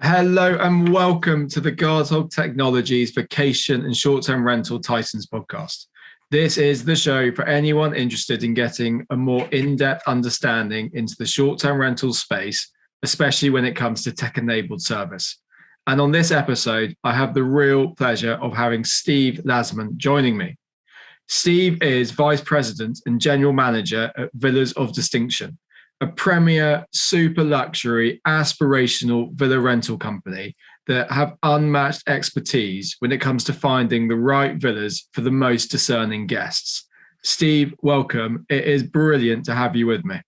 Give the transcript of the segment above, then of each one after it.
Hello and welcome to the Guardhog Technologies Vacation and Short-Term Rental Titans podcast. This is the show for anyone interested in getting a more in-depth understanding into the short-term rental space, especially when it comes to tech-enabled service. And on this episode, I have the real pleasure of having Steve Lassman joining me. Steve is Vice President and General Manager at Villas of Distinction, a premier, super luxury, aspirational villa rental company that have unmatched expertise when it comes to finding the right villas for the most discerning guests. Steve, welcome. It is brilliant to have you with me.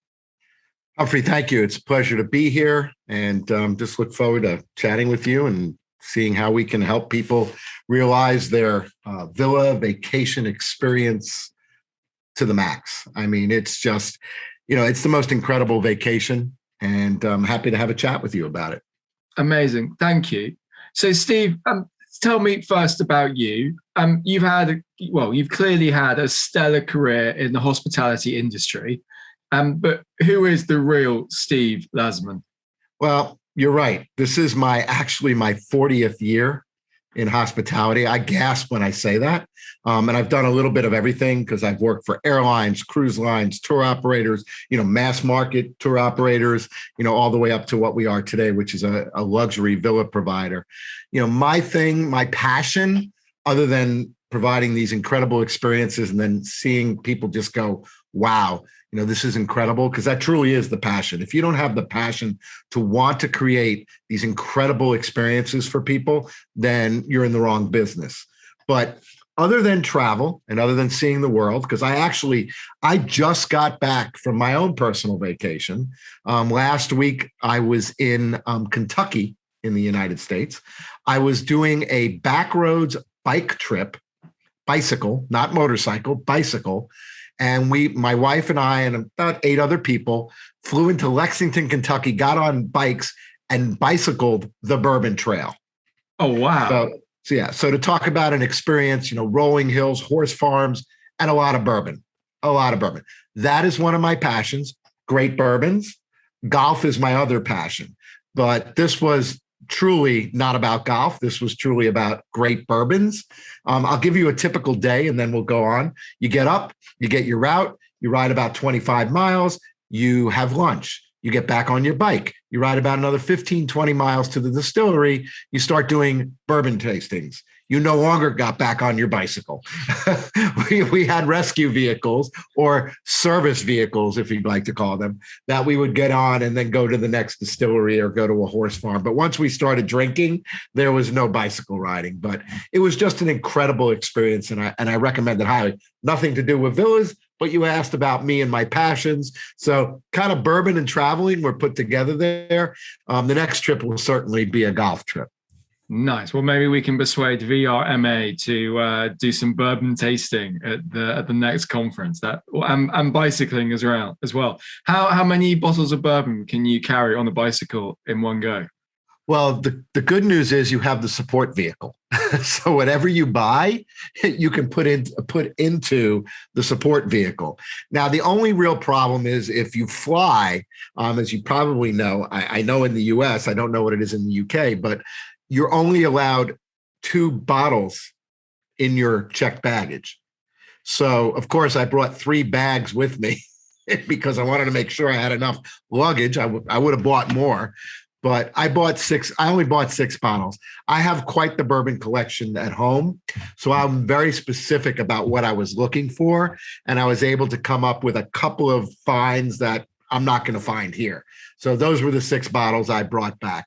Humphrey, thank you. It's a pleasure to be here, and just look forward to chatting with you and seeing how we can help people realize their villa vacation experience to the max. I mean, it's just, it's the most incredible vacation, and I'm happy to have a chat with you about it. Amazing. Thank you. So, Steve, tell me first about you. You've clearly had a stellar career in the hospitality industry, but who is the real Steve Lassman? Well, you're right. This is my 40th year in hospitality. I gasp when I say that. And I've done a little bit of everything because I've worked for airlines, cruise lines, tour operators, mass market tour operators, all the way up to what we are today, which is a luxury villa provider. My passion, other than providing these incredible experiences and then seeing people just go, wow, this is incredible, because that truly is the passion. If you don't have the passion to want to create these incredible experiences for people, then you're in the wrong business. But other than travel and other than seeing the world, because I just got back from my own personal vacation. Last week, I was in Kentucky in the United States. I was doing a backroads bike trip, bicycle, not motorcycle, bicycle. And my wife and I and about 8 other people flew into Lexington, Kentucky, got on bikes and bicycled the Bourbon Trail. Oh, wow. So to talk about an experience, rolling hills, horse farms, and a lot of bourbon. That is one of my passions, great bourbons. Golf is my other passion. But this was truly not about golf. This was truly about great bourbons. I'll give you a typical day and then we'll go on. You get up, you get your route, you ride about 25 miles, you have lunch, you get back on your bike, you ride about another 15, 20 miles to the distillery, you start doing bourbon tastings. You no longer got back on your bicycle. we had rescue vehicles or service vehicles, if you'd like to call them, that we would get on and then go to the next distillery or go to a horse farm. But once we started drinking, there was no bicycle riding. But it was just an incredible experience, and I recommend it highly. Nothing to do with villas, but you asked about me and my passions. So kind of bourbon and traveling were put together there. The next trip will certainly be a golf trip. Nice. Well, maybe we can persuade VRMA to do some bourbon tasting at the next conference. And bicycling as well. How many bottles of bourbon can you carry on a bicycle in one go? Well, the good news is you have the support vehicle. So whatever you buy, you can put into the support vehicle. Now, the only real problem is if you fly, as you probably know, I know in the US, I don't know what it is in the UK, but you're only allowed 2 bottles in your checked baggage. So, of course, I brought 3 bags with me because I wanted to make sure I had enough luggage. I would have bought more, but I only bought 6 bottles. I have quite the bourbon collection at home, so I'm very specific about what I was looking for, and I was able to come up with a couple of finds that I'm not going to find here. So those were the 6 bottles I brought back.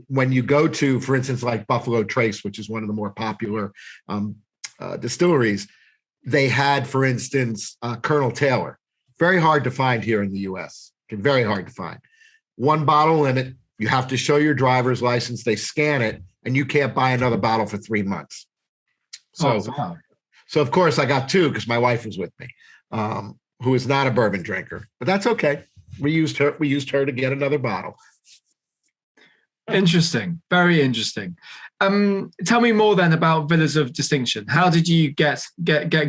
When you go to, for instance, like Buffalo Trace, which is one of the more popular distilleries, they had, for instance, Colonel Taylor. Very hard to find here in the US. Very hard to find. 1 bottle limit. You have to show your driver's license. They scan it, and you can't buy another bottle for 3 months. So of course, I got 2 because my wife was with me, who is not a bourbon drinker. But that's okay. We used her to get another bottle. Interesting. Very interesting. Tell me more then about Villas of Distinction. How did you get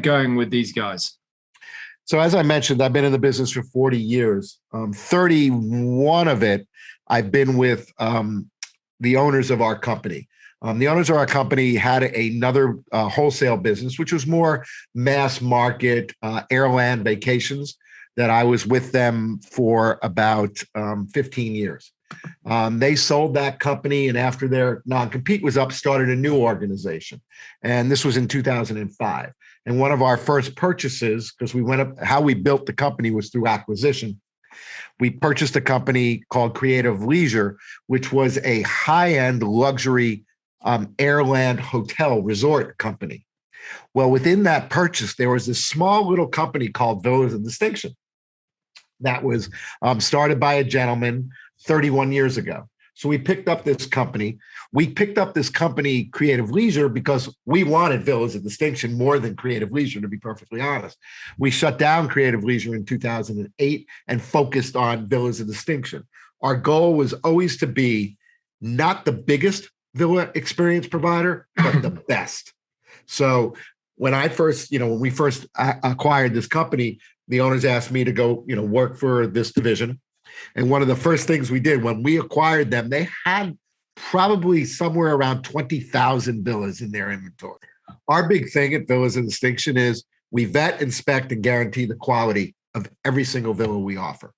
going with these guys? So as I mentioned, I've been in the business for 40 years. 31 of it, I've been with the owners of our company. The owners of our company had another wholesale business, which was more mass market airland vacations, that I was with them for about 15 years. They sold that company, and after their non-compete was up, started a new organization. And this was in 2005. And one of our first purchases, because we went up, how we built the company was through acquisition. We purchased a company called Creative Leisure, which was a high-end luxury airland hotel resort company. Well, within that purchase, there was this small little company called Villas of Distinction that was started by a gentleman 31 years ago. So we picked up this company. We picked up this company, Creative Leisure, because we wanted Villas of Distinction more than Creative Leisure, to be perfectly honest. We shut down Creative Leisure in 2008 and focused on Villas of Distinction. Our goal was always to be not the biggest villa experience provider, but the best. So when we first acquired this company, the owners asked me to go, work for this division. And one of the first things we did when we acquired them, they had probably somewhere around 20,000 villas in their inventory. Our big thing at Villas of Distinction is we vet, inspect, and guarantee the quality of every single villa we offer.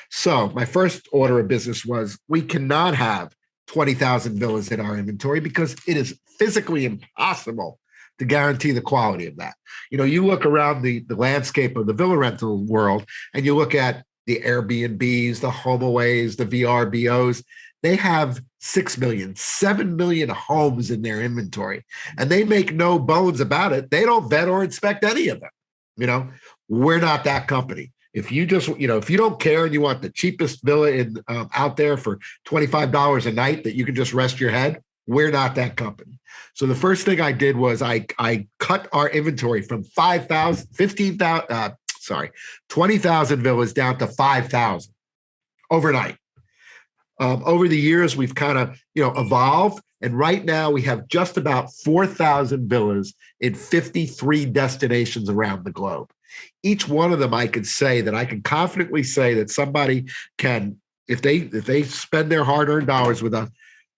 So my first order of business was we cannot have 20,000 villas in our inventory because it is physically impossible to guarantee the quality of that. You look around the landscape of the villa rental world and you look at the Airbnbs, the HomeAways, the VRBOs, they have 6 million, 7 million homes in their inventory. And they make no bones about it. They don't vet or inspect any of them. We're not that company. If you just, if you don't care and you want the cheapest villa out there for $25 a night that you can just rest your head, we're not that company. So the first thing I did was I cut our inventory from 20,000 villas down to 5,000 overnight. Over the years, we've kind of, evolved. And right now we have just about 4,000 villas in 53 destinations around the globe. Each one of them, I can confidently say that somebody can, if they spend their hard-earned dollars with us,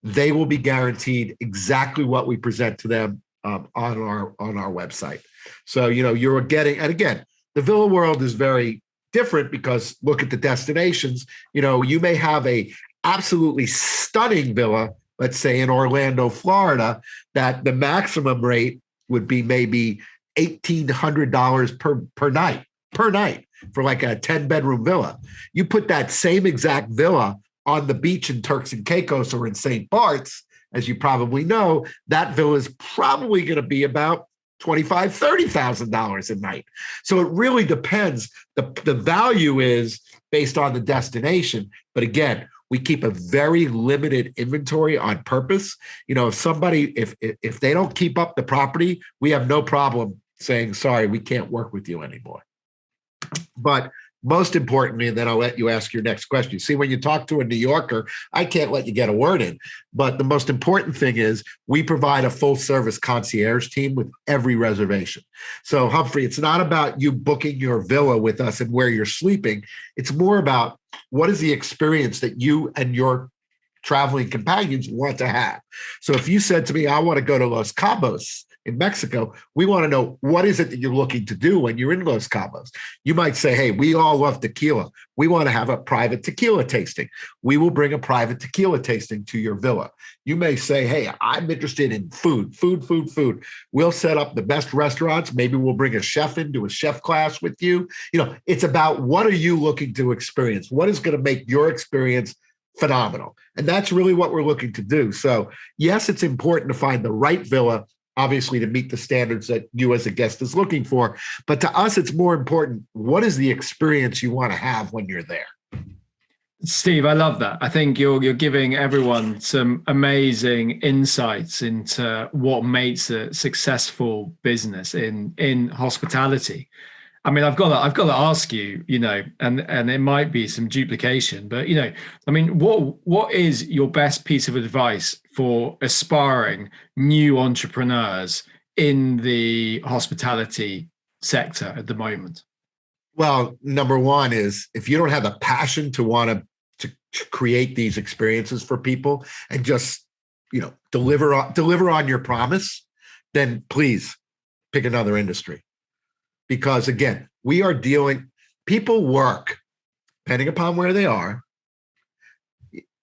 they will be guaranteed exactly what we present to them on our website. So, you're getting, and again, the villa world is very different because look at the destinations. You may have a absolutely stunning villa, let's say in Orlando, Florida, that the maximum rate would be maybe $1,800 per night for like a 10-bedroom villa. You put that same exact villa on the beach in Turks and Caicos or in St. Bart's, as you probably know, that villa is probably going to be about $25,000, $30,000 a night. So it really depends. The value is based on the destination. But again, we keep a very limited inventory on purpose. If they don't keep up the property, we have no problem saying, sorry, we can't work with you anymore. But most importantly, and then I'll let you ask your next question. See, when you talk to a New Yorker, I can't let you get a word in. But the most important thing is we provide a full-service concierge team with every reservation. So, Humphrey, it's not about you booking your villa with us and where you're sleeping. It's more about what is the experience that you and your traveling companions want to have. So if you said to me, I want to go to Los Cabos in Mexico, we want to know what is it that you're looking to do when you're in Los Cabos. You might say, hey, we all love tequila. We want to have a private tequila tasting. We will bring a private tequila tasting to your villa. You may say, hey, I'm interested in food. We'll set up the best restaurants. Maybe we'll bring a chef into a chef class with you. It's about what are you looking to experience? What is going to make your experience phenomenal? And that's really what we're looking to do. So yes, it's important to find the right villa, obviously to meet the standards that you as a guest is looking for. But to us, it's more important, what is the experience you want to have when you're there? Steve, I love that. I think you're giving everyone some amazing insights into what makes a successful business in hospitality. I mean, I've got to ask you, and it might be some duplication, but what is your best piece of advice for aspiring new entrepreneurs in the hospitality sector at the moment? Well, number one is if you don't have the passion to want to create these experiences for people and just deliver on your promise, then please pick another industry. Because again, people work, depending upon where they are,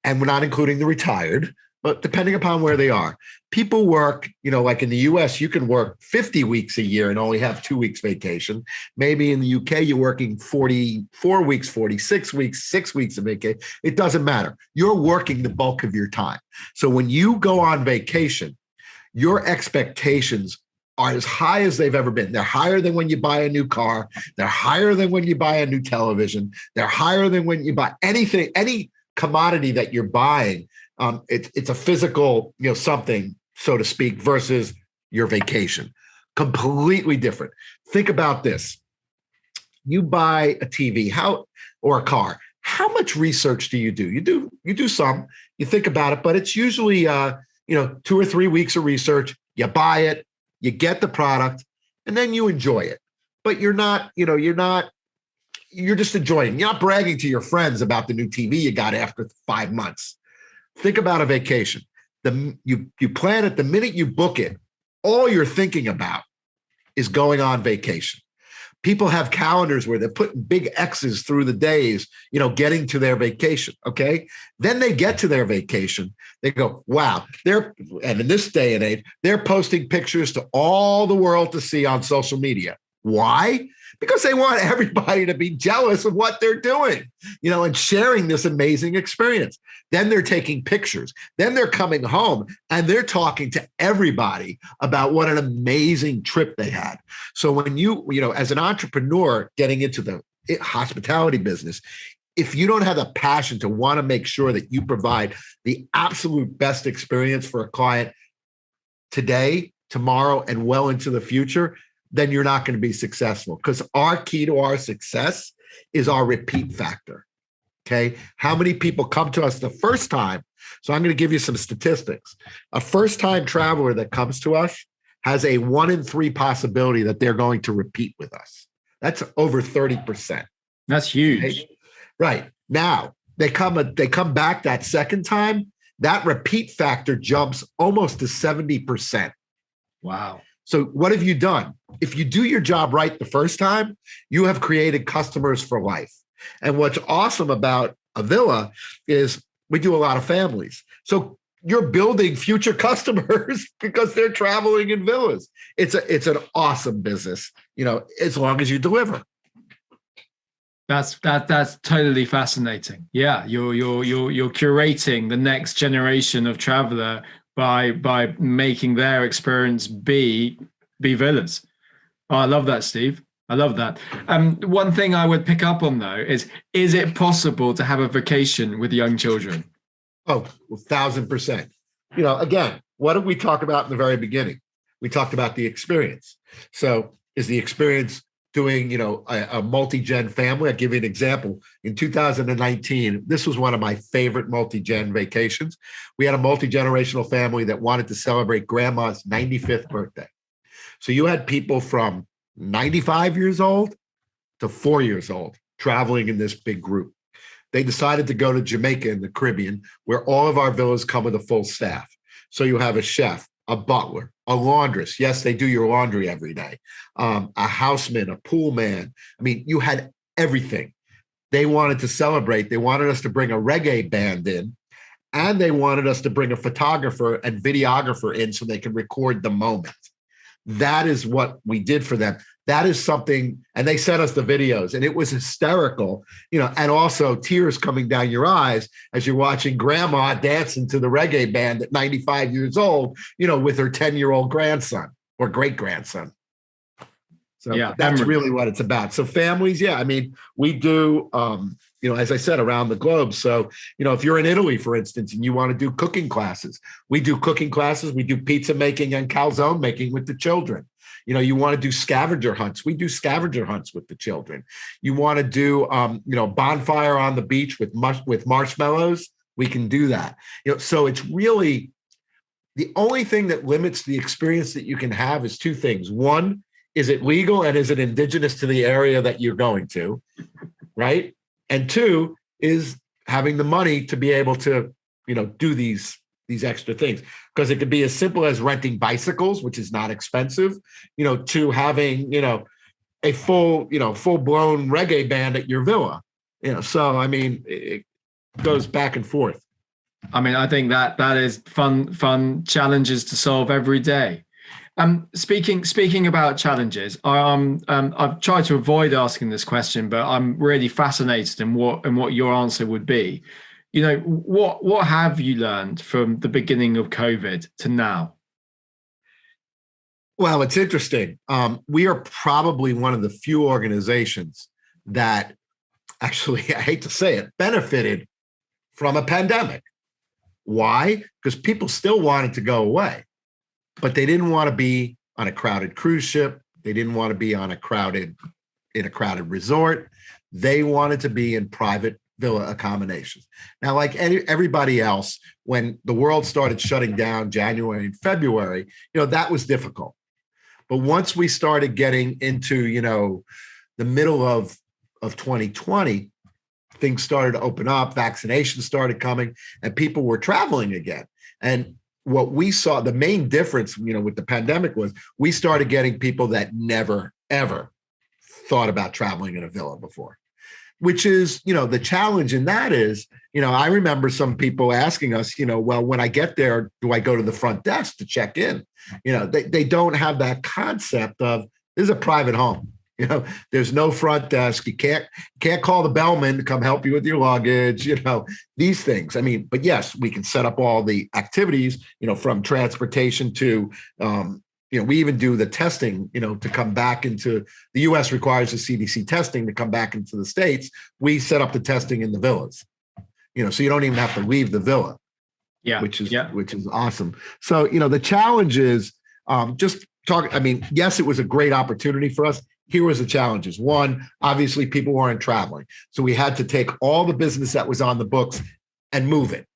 and we're not including the retired, but depending upon where they are, people work, like in the US, you can work 50 weeks a year and only have 2 weeks vacation. Maybe in the UK, you're working 44 weeks, 46 weeks, 6 weeks of vacation. It doesn't matter. You're working the bulk of your time. So when you go on vacation, your expectations are as high as they've ever been. They're higher than when you buy a new car. They're higher than when you buy a new television. They're higher than when you buy anything, any commodity that you're buying. It's a physical, something, so to speak, versus your vacation. Completely different. Think about this. You buy a TV, or a car. How much research do? You do some. You think about it, but it's usually 2 or 3 weeks of research. You buy it, you get the product, and then you enjoy it. But you're just enjoying. You're not bragging to your friends about the new TV you got after 5 months. Think about a vacation. You plan it the minute you book it. All you're thinking about is going on vacation. People have calendars where they're putting big X's through the days, getting to their vacation. Okay. Then they get to their vacation. They go, wow. And in this day and age, they're posting pictures to all the world to see on social media. Why? Because they want everybody to be jealous of what they're doing, and sharing this amazing experience. Then they're taking pictures. Then they're coming home and they're talking to everybody about what an amazing trip they had. So when as an entrepreneur getting into the hospitality business, if you don't have the passion to want to make sure that you provide the absolute best experience for a client today, tomorrow, and well into the future, then you're not going to be successful, because our key to our success is our repeat factor. Okay. How many people come to us the first time? So I'm going to give you some statistics. A first-time traveler that comes to us has a 1 in 3 possibility that they're going to repeat with us. That's over 30%. That's huge. Okay? Right. Now they come back that second time. That repeat factor jumps almost to 70%. Wow. So what have you done? If you do your job right the first time, you have created customers for life. And what's awesome about a villa is we do a lot of families. So you're building future customers because they're traveling in villas. It's an awesome business, as long as you deliver. That's totally fascinating. Yeah, you're curating the next generation of traveler by making their experience be villas. Oh, I love that, Steve. I love that. One thing I would pick up on though is it possible to have a vacation with young children? Oh, 1,000%. Again, what did we talk about in the very beginning? We talked about the experience. So is the experience doing, a multi-gen family? I'll give you an example. In 2019, this was one of my favorite multi-gen vacations. We had a multi-generational family that wanted to celebrate grandma's 95th birthday. So you had people from 95 years old to 4 years old traveling in this big group. They decided to go to Jamaica in the Caribbean, where all of our villas come with a full staff. So you have a chef, a butler, a laundress. Yes, they do your laundry every day. A houseman, a pool man. I mean, you had everything. They wanted to celebrate. They wanted us to bring a reggae band in, and they wanted us to bring a photographer and videographer in so they could record the moment. That is what we did for them. That is something, and they sent us the videos, and it was hysterical, and also tears coming down your eyes as you're watching grandma dancing to the reggae band at 95 years old, with her 10-year-old grandson or great grandson. So yeah, that's really what it's about. So families, yeah, I mean, we do, as I said, around the globe. So, if you're in Italy, for instance, and you want to do cooking classes, we do cooking classes. We do pizza making and calzone making with the children. You want to do scavenger hunts. We do scavenger hunts with the children. You want to do, bonfire on the beach with marshmallows. We can do that. So it's really the only thing that limits the experience that you can have is two things. One, is it legal, and is it indigenous to the area that you're going to, right? And two is having the money to be able to, do these these extra things, because it could be as simple as renting bicycles, which is not expensive, to having, a full-blown reggae band at your villa. So I mean, it goes back and forth. I mean, I think that is fun challenges to solve every day. Speaking about challenges, I've tried to avoid asking this question, but I'm really fascinated in what your answer would be. What have you learned from the beginning of COVID to now? Well, it's interesting. We are probably one of the few organizations that actually, I hate to say it, benefited from a pandemic. Why? Because people still wanted to go away, but they didn't want to be on a crowded cruise ship. They didn't want to be in a crowded resort. They wanted to be in private villa accommodations. Now, like everybody else, when the world started shutting down January and February, that was difficult. But once we started getting into, the middle of 2020, things started to open up, vaccinations started coming, and people were traveling again. And what we saw, the main difference, with the pandemic was we started getting people that never, ever thought about traveling in a villa before, which is, the challenge in that is, I remember some people asking us, well, when I get there, do I go to the front desk to check in? They don't have that concept of this is a private home. There's no front desk. You can't call the bellman to come help you with your luggage, these things. I mean, but yes, we can set up all the activities, from transportation to, we even do the testing, to come back into the US requires the CDC testing to come back into the States. We set up the testing in the villas, so you don't even have to leave the villa, which is awesome. So, the challenge is yes, it was a great opportunity for us. Here was the challenges. One, obviously people weren't traveling. So we had to take all the business that was on the books and move it.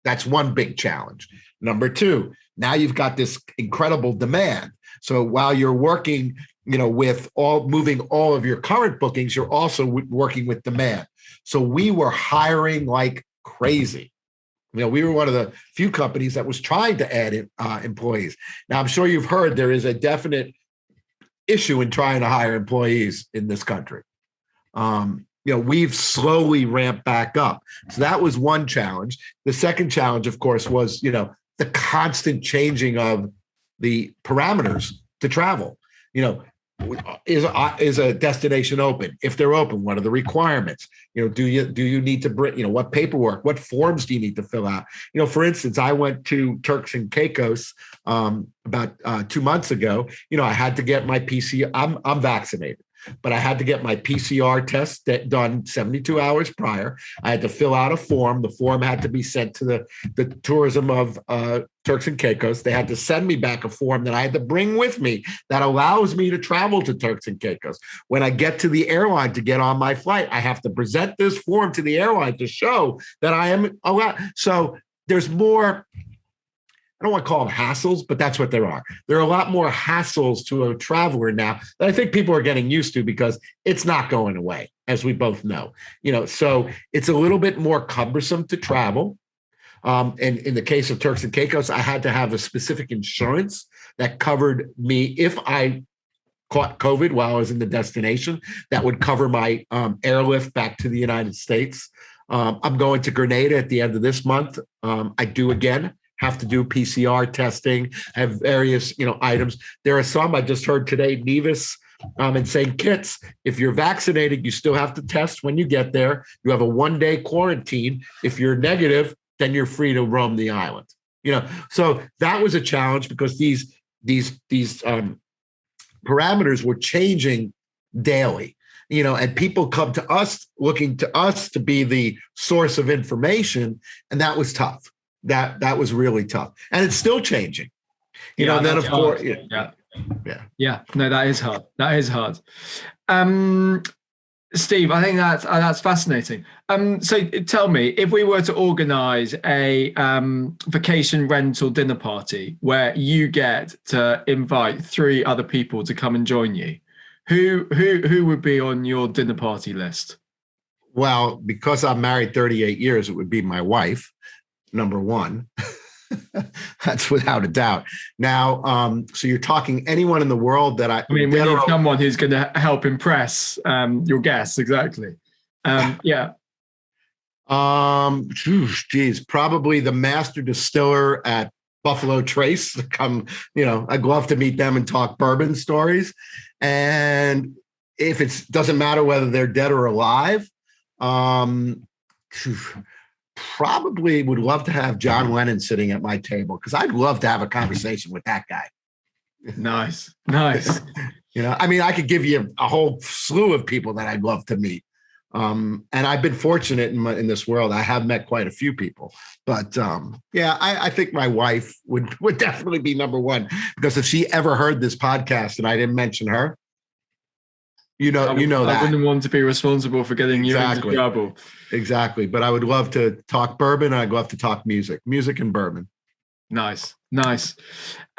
That's one big challenge. Number two, now you've got this incredible demand. So while you're working, with moving all of your current bookings, you're also working with demand. So we were hiring like crazy. We were one of the few companies that was trying to add employees. Now, I'm sure you've heard there is a definite issue in trying to hire employees in this country. We've slowly ramped back up. So that was one challenge. The second challenge, of course, was, the constant changing of the parameters to travel. Is a destination open? If they're open, what are the requirements? Do you need to bring, what paperwork, what forms do you need to fill out? For instance, I went to Turks and Caicos about 2 months ago. I had to get my PCR. I'm vaccinated, but I had to get my PCR test done 72 hours prior. I had to fill out a form. The form had to be sent to the tourism of Turks and Caicos. They had to send me back a form that I had to bring with me that allows me to travel to Turks and Caicos. When I get to the airline to get on my flight, I have to present this form to the airline to show that I am allowed. So there's more, I don't want to call them hassles, but that's what there are. There are a lot more hassles to a traveler now that I think people are getting used to because it's not going away, as we both know. So it's a little bit more cumbersome to travel. And in the case of Turks and Caicos, I had to have a specific insurance that covered me if I caught COVID while I was in the destination, that would cover my airlift back to the United States. I'm going to Grenada at the end of this month. I do again have to do PCR testing, have various, items. There are some, I just heard today, Nevis and St. Kitts, if you're vaccinated, you still have to test when you get there. You have a 1-day quarantine. If you're negative, then you're free to roam the island. So that was a challenge because these parameters were changing daily. And people come to us looking to us to be the source of information, and that was tough. That was really tough, and it's still changing. And then of course, yeah. No, that is hard. That is hard. Steve, I think that's fascinating. So tell me, if we were to organize a vacation rental dinner party where you get to invite 3 other people to come and join you, who would be on your dinner party list? Well, because I'm married 38 years, it would be my wife, number one. That's without a doubt. Now, so you're talking anyone in the world that I mean, we need someone who's going to help impress your guests. Exactly. Yeah. Geez, probably the master distiller at Buffalo Trace. I'd love to meet them and talk bourbon stories. And if it doesn't matter whether they're dead or alive, probably would love to have John Lennon sitting at my table, because I'd love to have a conversation with that guy. Nice. I could give you a whole slew of people that I'd love to meet. And I've been fortunate in this world. I have met quite a few people, but I think my wife would definitely be number one, because if she ever heard this podcast and I didn't mention her, that. I wouldn't want to be responsible for getting you into trouble. Exactly. But I would love to talk bourbon. And I'd love to talk music and bourbon. Nice.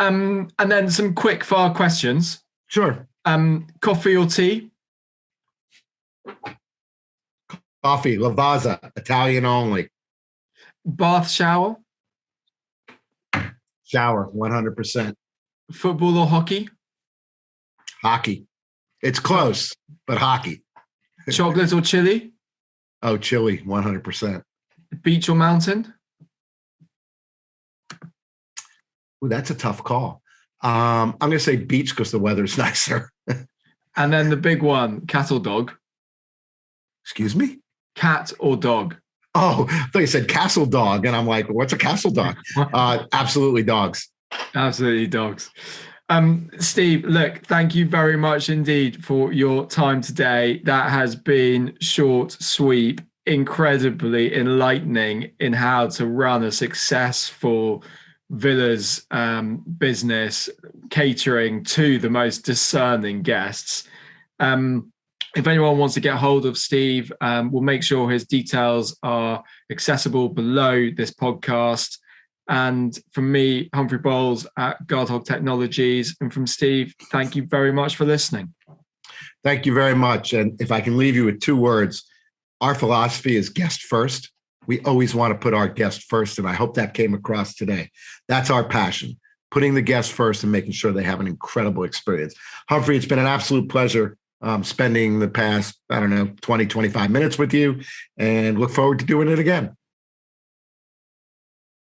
And then some quick fire questions. Sure. Coffee or tea? Coffee, Lavazza, Italian only. Bath, shower? Shower, 100%. Football or hockey? Hockey. It's close, but hockey. Chocolate or chili? Oh, chili, 100%. Beach or mountain? Ooh, that's a tough call. I'm going to say beach because the weather's nicer. And then the big one, cat or dog? Excuse me? Cat or dog? Oh, I thought you said castle dog. And I'm like, what's a castle dog? Absolutely dogs. Absolutely dogs. Steve, look, thank you very much indeed for your time today. That has been short, sweet, incredibly enlightening in how to run a successful villas business, catering to the most discerning guests. If anyone wants to get hold of Steve, we'll make sure his details are accessible below this podcast. And from me, Humphrey Bowles at Guardhog Technologies, and from Steve, thank you very much for listening. Thank you very much. And if I can leave you with 2 words, our philosophy is guest first. We always want to put our guest first, and I hope that came across today. That's our passion, putting the guest first and making sure they have an incredible experience. Humphrey, it's been an absolute pleasure spending the past, 20, 25 minutes with you, and look forward to doing it again.